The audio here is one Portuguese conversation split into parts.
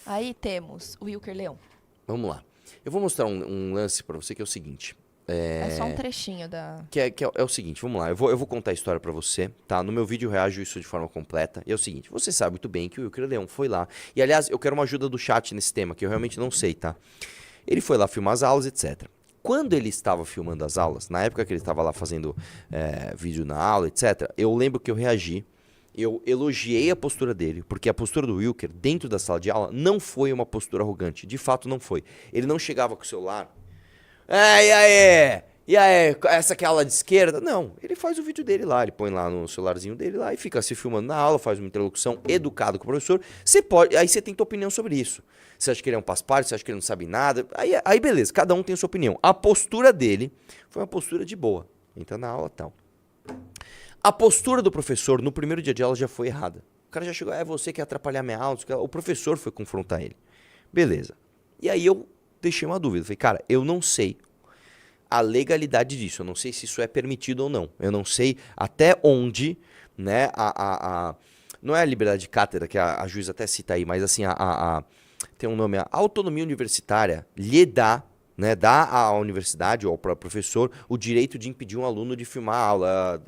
Aí temos o Wilker Leão. Vamos lá. Eu vou mostrar um lance pra você que é o seguinte. É só um trechinho da... É o seguinte, vamos lá. Eu vou contar a história pra você, tá? No meu vídeo eu reajo isso de forma completa. E é o seguinte, você sabe muito bem que o Wilker Leão foi lá. E, aliás, eu quero uma ajuda do chat nesse tema, que eu realmente não sei, tá? Ele foi lá filmar as aulas, etc. Quando ele estava filmando as aulas, na época que ele estava lá fazendo vídeo na aula, etc., eu lembro que eu reagi. Eu elogiei a postura dele, porque a postura do Wilker dentro da sala de aula não foi uma postura arrogante. De fato, não foi. Ele não chegava com o celular. E aí, essa aqui é a aula de esquerda? Não, ele faz o vídeo dele lá, ele põe lá no celularzinho dele lá e fica se filmando na aula, faz uma interlocução educada com o professor. Aí você tem tua opinião sobre isso. Você acha que ele é um paspalho, você acha que ele não sabe nada, aí beleza, cada um tem sua opinião. A postura dele foi uma postura de boa, entra na aula e tal. A postura do professor no primeiro dia de aula já foi errada. O cara já chegou, você quer atrapalhar minha aula, o professor foi confrontar ele. Beleza. E aí eu deixei uma dúvida, falei, cara, eu não sei a legalidade disso, eu não sei se isso é permitido ou não, eu não sei até onde, né, não é a liberdade de cátedra, que a juíza até cita aí, mas assim, tem um nome, a autonomia universitária lhe dá, né, dá à universidade ou ao próprio professor o direito de impedir um aluno de filmar a aula,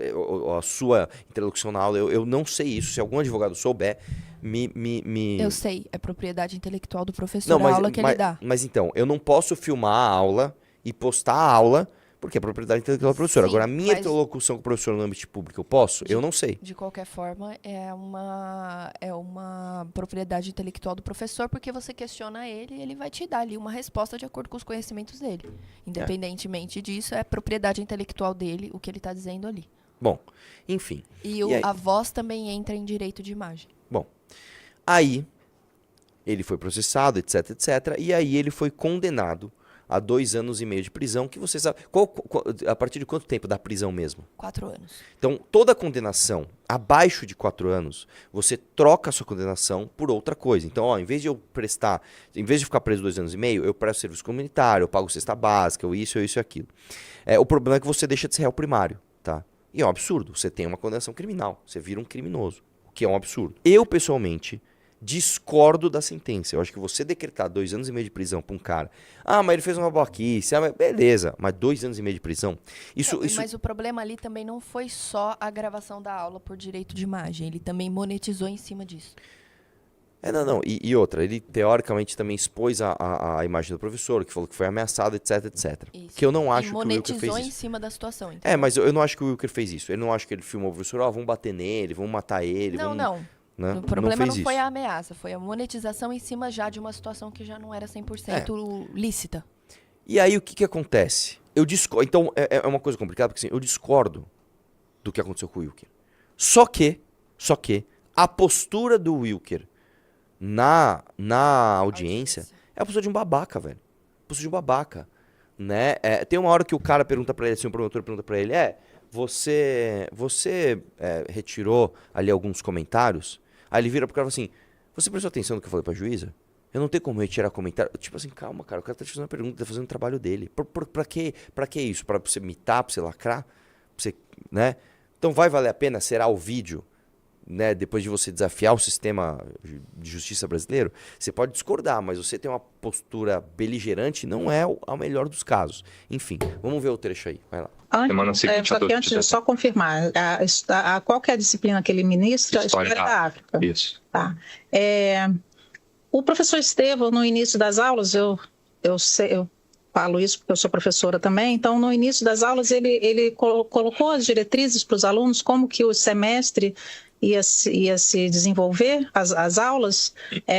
a sua interlocução na aula. Eu não sei isso, se algum advogado souber, Eu sei, é propriedade intelectual do professor, a aula que ele dá. Mas então, eu não posso filmar a aula e postar a aula, porque é propriedade intelectual do professor. Sim, agora, a minha interlocução com o professor no âmbito público, eu posso? Eu não sei. De qualquer forma, é uma propriedade intelectual do professor, porque você questiona ele e ele vai te dar ali uma resposta de acordo com os conhecimentos dele. Independentemente disso, é propriedade intelectual dele, o que ele está dizendo ali. Bom, enfim. E a voz também entra em direito de imagem. Bom, aí ele foi processado, etc, etc, e aí ele foi condenado a 2 anos e meio de prisão, que você sabe... a partir de quanto tempo da prisão mesmo? 4 anos. Então, toda condenação abaixo de 4 anos, você troca a sua condenação por outra coisa. Então, em vez de ficar preso 2 anos e meio, eu presto serviço comunitário, eu pago cesta básica, isso e aquilo. O problema é que você deixa de ser réu primário, tá? E é um absurdo. Você tem uma condenação criminal, você vira um criminoso, o que é um absurdo. Eu, pessoalmente, discordo da sentença. Eu acho que você decretar 2 anos e meio de prisão pra um cara... mas ele fez uma babaquice. Beleza, mas 2 anos e meio de prisão... Mas o problema ali também não foi só a gravação da aula por direito de imagem. Ele também monetizou em cima disso. Não. E outra, ele teoricamente também expôs a imagem do professor, que falou que foi ameaçado, etc, etc. Isso. Que eu não acho que o Wilker fez isso. Monetizou em cima da situação. Entendeu? Mas eu não acho que o Wilker fez isso. Eu não acho que ele filmou o professor, vamos bater nele, vamos matar ele. Não. Né? O problema não foi a ameaça, foi a monetização em cima já de uma situação que já não era 100% lícita. E aí o que acontece? Eu discordo. Então é uma coisa complicada, porque assim, eu discordo do que aconteceu com o Wilker. Só que a postura do Wilker na audiência é a postura de um babaca, velho. Postura de um babaca. Né? Tem uma hora que o cara pergunta pra ele, assim, o promotor pergunta pra ele, você retirou ali alguns comentários? Aí ele vira pro cara e fala assim, você prestou atenção no que eu falei pra juíza? Eu não tenho como retirar comentário. Tipo assim, calma, cara, o cara tá te fazendo uma pergunta, tá fazendo o trabalho dele. Pra que isso? Pra você mitar, pra você lacrar? Pra você, né? Então vai valer a pena? Será o vídeo? Né, depois de você desafiar o sistema de justiça brasileiro, você pode discordar, mas você tem uma postura beligerante, não é o melhor dos casos. Enfim, vamos ver o trecho aí, vai lá. Antes, só confirmar, qual que é a disciplina que ele ministra? História da África. Isso. Tá. O professor Estevão, no início das aulas, eu falo isso porque eu sou professora também, então no início das aulas ele colocou as diretrizes para os alunos, como que o semestre ia se desenvolver, as aulas,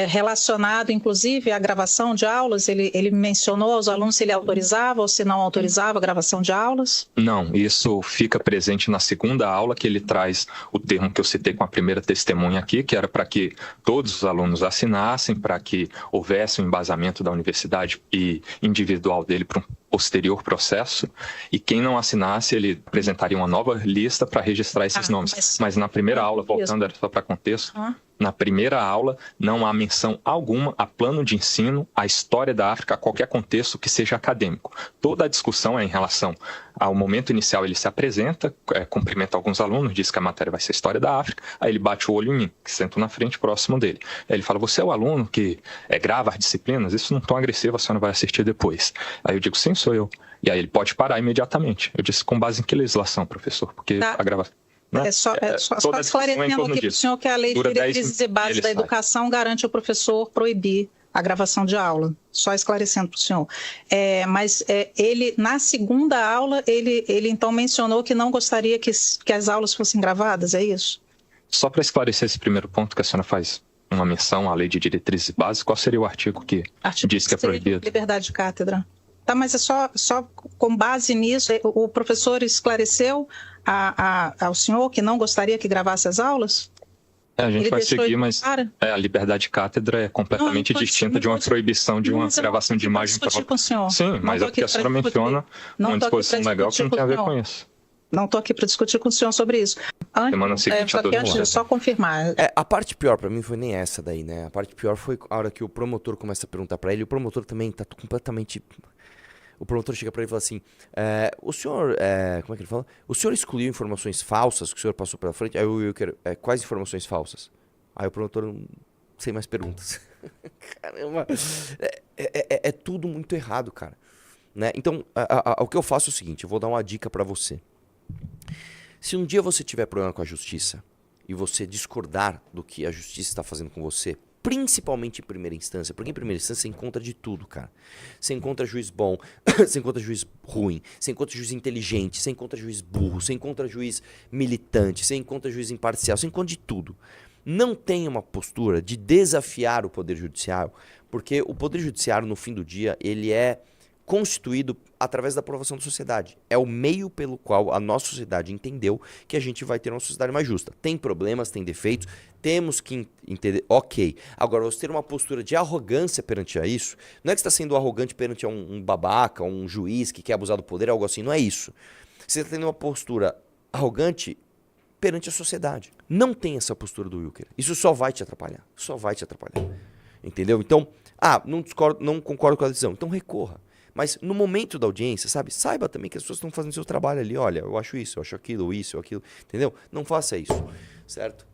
relacionado inclusive à gravação de aulas. Ele mencionou aos alunos se ele autorizava ou se não autorizava a gravação de aulas? Não, isso fica presente na segunda aula, que ele traz o termo que eu citei com a primeira testemunha aqui, que era para que todos os alunos assinassem, para que houvesse um embasamento da universidade e individual dele para um posterior processo, e quem não assinasse, ele apresentaria uma nova lista para registrar esses nomes. Mas na primeira aula, voltando, era só para contexto, Na primeira aula, não há menção alguma a plano de ensino, a história da África, a qualquer contexto que seja acadêmico. Toda a discussão é em relação ao momento inicial, ele se apresenta, cumprimenta alguns alunos, diz que a matéria vai ser História da África, aí ele bate o olho em mim, que sento na frente, próximo dele. Aí ele fala, você é o aluno que grava as disciplinas? Isso não é tão agressivo, você não vai assistir depois. Aí eu digo, sim, sou eu. E aí ele pode parar imediatamente. Eu disse, com base em que legislação, professor? Porque a gravação... Né? Só esclarecendo aqui para o senhor que a Lei de Diretrizes e Bases da Educação garante ao professor proibir a gravação de aula. Só esclarecendo para o senhor. Mas ele, na segunda aula, ele então mencionou que não gostaria que as aulas fossem gravadas, é isso? Só para esclarecer esse primeiro ponto que a senhora faz uma menção à Lei de Diretrizes e Bases, qual seria o artigo que diz que é proibido? Liberdade de cátedra. Tá, mas é só com base nisso, o professor esclareceu ao senhor que não gostaria que gravasse as aulas? A gente vai seguir, mas a liberdade de cátedra é completamente distinta de uma proibição de uma gravação de imagem própria. Sim, mas é porque a senhora menciona uma disposição legal que não tem a ver com isso. Não estou aqui para discutir com o senhor sobre isso. Semana seguinte, antes de só confirmar. A parte pior para mim foi nem essa daí, né? A parte pior foi a hora que o promotor começa a perguntar para ele. O promotor também tá completamente... O promotor chega para ele e fala assim, o senhor, como é que ele fala? O senhor excluiu informações falsas que o senhor passou pela frente? Aí eu quero, quais informações falsas? Aí o promotor, sem mais perguntas. Caramba, é tudo muito errado, cara. Né? Então, o que eu faço é o seguinte, eu vou dar uma dica para você. Se um dia você tiver problema com a justiça e você discordar do que a justiça está fazendo com você, principalmente em primeira instância, porque em primeira instância você encontra de tudo, cara. Você encontra juiz bom, você encontra juiz ruim, você encontra juiz inteligente, você encontra juiz burro, você encontra juiz militante, você encontra juiz imparcial, você encontra de tudo. Não tenha uma postura de desafiar o Poder Judiciário, porque o Poder Judiciário, no fim do dia, ele é constituído através da aprovação da sociedade. É o meio pelo qual a nossa sociedade entendeu que a gente vai ter uma sociedade mais justa. Tem problemas, tem defeitos, temos que entender, ok. Agora, você ter uma postura de arrogância perante a isso, não é que você está sendo arrogante perante um babaca, um juiz que quer abusar do poder, algo assim, não é isso. Você está tendo uma postura arrogante perante a sociedade. Não tem essa postura do Wilker. Isso só vai te atrapalhar. Só vai te atrapalhar. Entendeu? Então, não concordo com a decisão. Então recorra. Mas no momento da audiência, sabe? Saiba também que as pessoas estão fazendo seu trabalho ali. Olha, eu acho isso, eu acho aquilo, isso, aquilo. Entendeu? Não faça isso. Certo?